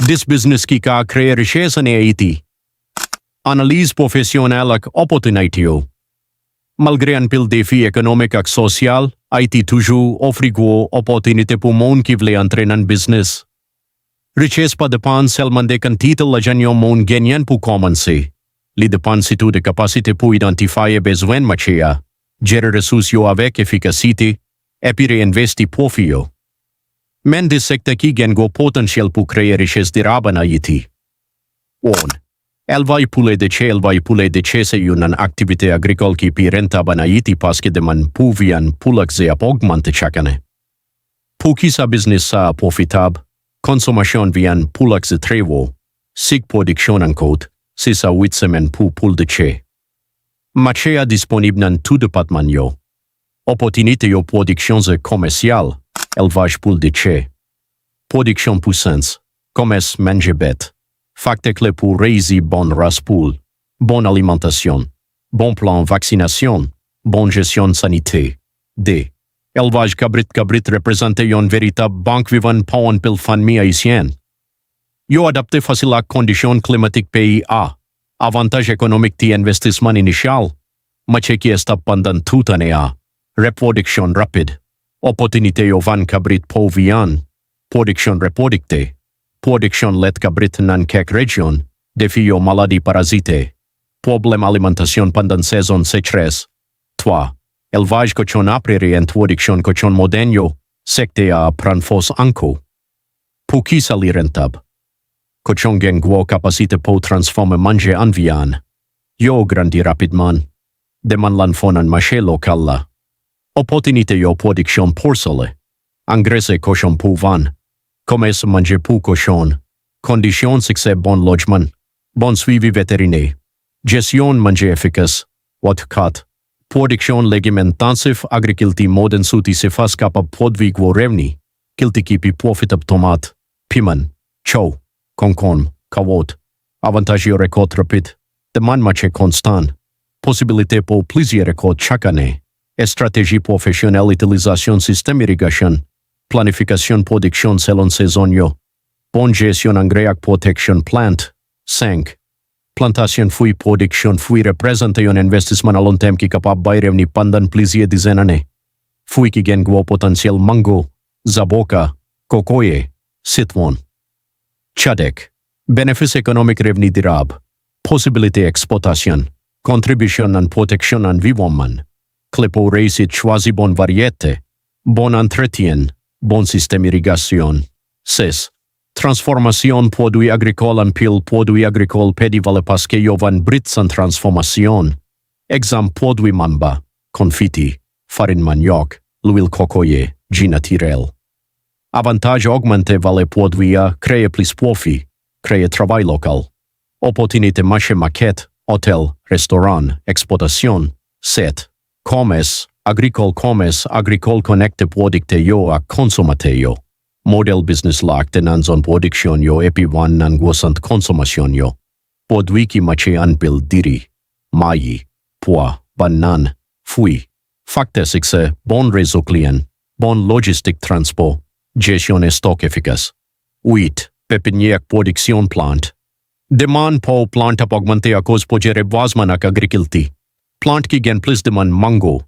This business ki ka Kreye Richès ani Ayiti. Analiz profesional ak opòtinite yo. Malgré an pil défi ekonomik ak social, Ayiti toujours offri go opòtinite pou moun ki vle entre nan business. Richès pa depan seulement de quantité la janyo moun genyen pou komanse. Li depan situ de capacité pou identifier besoin machea, gérer ressources yo avec efficacité, et puis reinvesti profit yo. Men de sektè ki gen go potentiel pou kreye richès dirab an Ayiti. On. Elvaj poulet de chèche yon an aktivité agricole ki pi rentab an Ayiti paske deman pou vian poulak ze ap augmente chakane. Pou ki sa business sa profitab, konsomasyon vian poulak ze trevo, sig produksyon an kote, si sa 8 semen pou poul de chè. Machea disponib nan tout departman yo. Opòtinite yo produksyon ze komersyal, Elvaj poul de chè. Produksyon puissance, Komès manje bet. Facte clé pour réussir bon race poule, bonne alimentation, bon plan vaccination, bonne gestion sanité. D. Elvaj kabrit représente yon véritable banque vivant pour un pile famille haïtienne. Yo adapté facile à conditions climatiques pays A. Avantage économique ti investissement initial. Mache qui est pendant toute année A. Reproduction rapide. Opòtinite yo van kabrit po vian. Production reproducte. Production let kabrit nan kek region. Défi yo maladie parasite. Problème alimentation pendant saison sécheresse. 3. Elvaj kochon apre reintroduction kochon modernyo. Sektè a pran fos anko. Pou ki sali rentab. Kochon gen gwo capacité po transforme manje an vian. Yo grandi rapidement. Deman lan fonan mache lokal la. Opòtinite yo production porsole. Engrese kochon pou van. Komès manje pou kochon. Kondisyon succès bon logement. Bon suivi vétérinaire. Gestion manje efficace. Watkat. Production légumes intensif agrikilti modern suti se fas kapab produit gwo revni. Kilti kipi profitab tomat. Piman. Chow. Konkon. Kawot. Avantage yo rekord rapid. Demand mache constant. Possibilité po plizier rekord chakane. Stratégie professionnelle utilisation système irrigation. Planification production selon saison yo. Bonne gestion engrais ak protection plant. 5. Plantation fui production fui représente yon investissement à long terme ki kapab bay revni pendant plusieurs dizaines d'années. Fui ki gen gwo potentiel mango, zaboka, kokoye, citron. Chadek. Bénéfice économique revni dirab. Possibilité exportation. Contribution and protection and environnement. Clipo réussite choisi bonne variété. Bon entretien. Bon système irrigation. 6. Transformation produit agricole en pile produit agricole pedi vale paske yo van brit san transformation. Exemple produit mamba, confiti, farine manioc, l'huile cocoyer, ghee naturel. Avantage augmente vale produit crée plus profit, crée travail local. Opòtinite marché maquette, hôtel, restaurant, exportation. 7. Komès, agricole connecte producte yo a consomate yo. Model business lak tenan zon produksyon yo epi wan nan gwasant konsomasyon yo. Produi ki mache anpil diri, mayi, poa, banan, fui. Fakte sikse, bon réseau client, bon logistique transport, gestion stock efficace. 8. Pepinier ak produksyon plant. Demand po plant ap augmente a cause po reboisement ak agrikilti. Plant ki gen plus demand mango,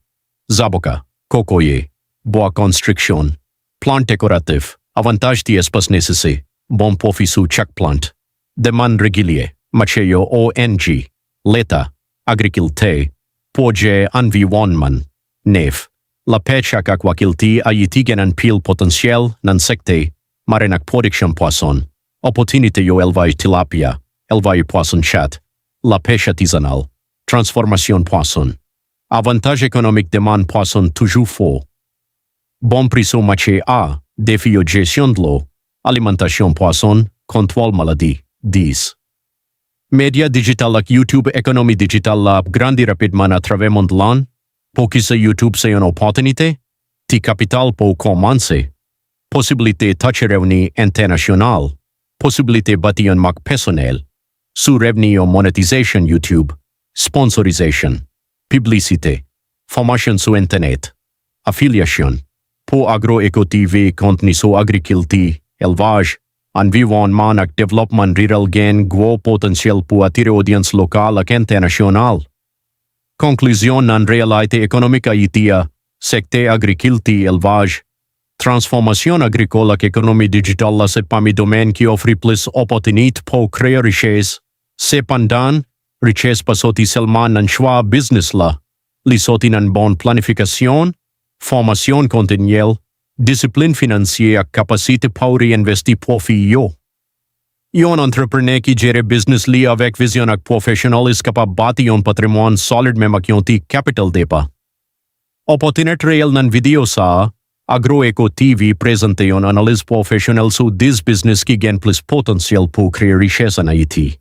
zaboka, kokoye, bois construction, plant décoratif. Avantage ti espace nécessaire, bon profit sous chaque plante. Demande régulier, mache yo ONG, l'État, agrikiltè, projet environnement. 9. La pêche ak aquakilti Ayiti gen an pil potentiel nan sektè, maren ak production poisson. Opòtinite yo elvaj tilapia, elvaj poisson chat, la pêche artisanale, transformation poisson. Avantage économique demande poisson toujours fort. Bon prix sous mache a. Défi yo gestion de l'eau, alimentation poisson, contrôle maladie. 10. Media digital ak YouTube économie digital la grandi rapidement à travers monde lan. Po ki sa YouTube sa yon opòtinite, ti capital po komanse. Possibilité touch revni international. Possibilité bati yon mak personnel. Su revni yo monetization YouTube. Sponsorization. Publicité. Formation su internet. Affiliation. Po Agro Eko TV contenu su Agrikilti, Elvaj, anviwan man ak development rural gen gwo potensyal po atire audience lokal ak internasyonal. Konklusyon ng realite ekonomika itia, sektè agrikilti elvaj, transformasyon agrikola ak ekonomi digital la sa pamidomen ki offri plus opòtinite po Kreye Richès, se pandan, Richès pasoti selman ng shwa business la, lisoti ng bon planifikasyon, formasyon kontinyel, disiplin finansye ak kapasite pauri envesti profiyo. Yon antreprenè ki jere business li avec vision ak professionalis kapab bati yon patrimoine solid me makyonti capital depa. Opòtinite real ng video sa Agro Eko TV prezante yon analiz professional su dis business ki gen plus potensyal po Kreye Richès an Ayiti.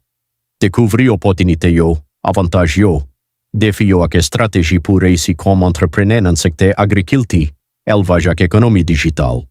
Dekuvri opòtinite yo, avantaj yo, defi yo ak strategi po reisi kom antreprenè ng sektè agrikilti, Elvaj ak ekonomi digital.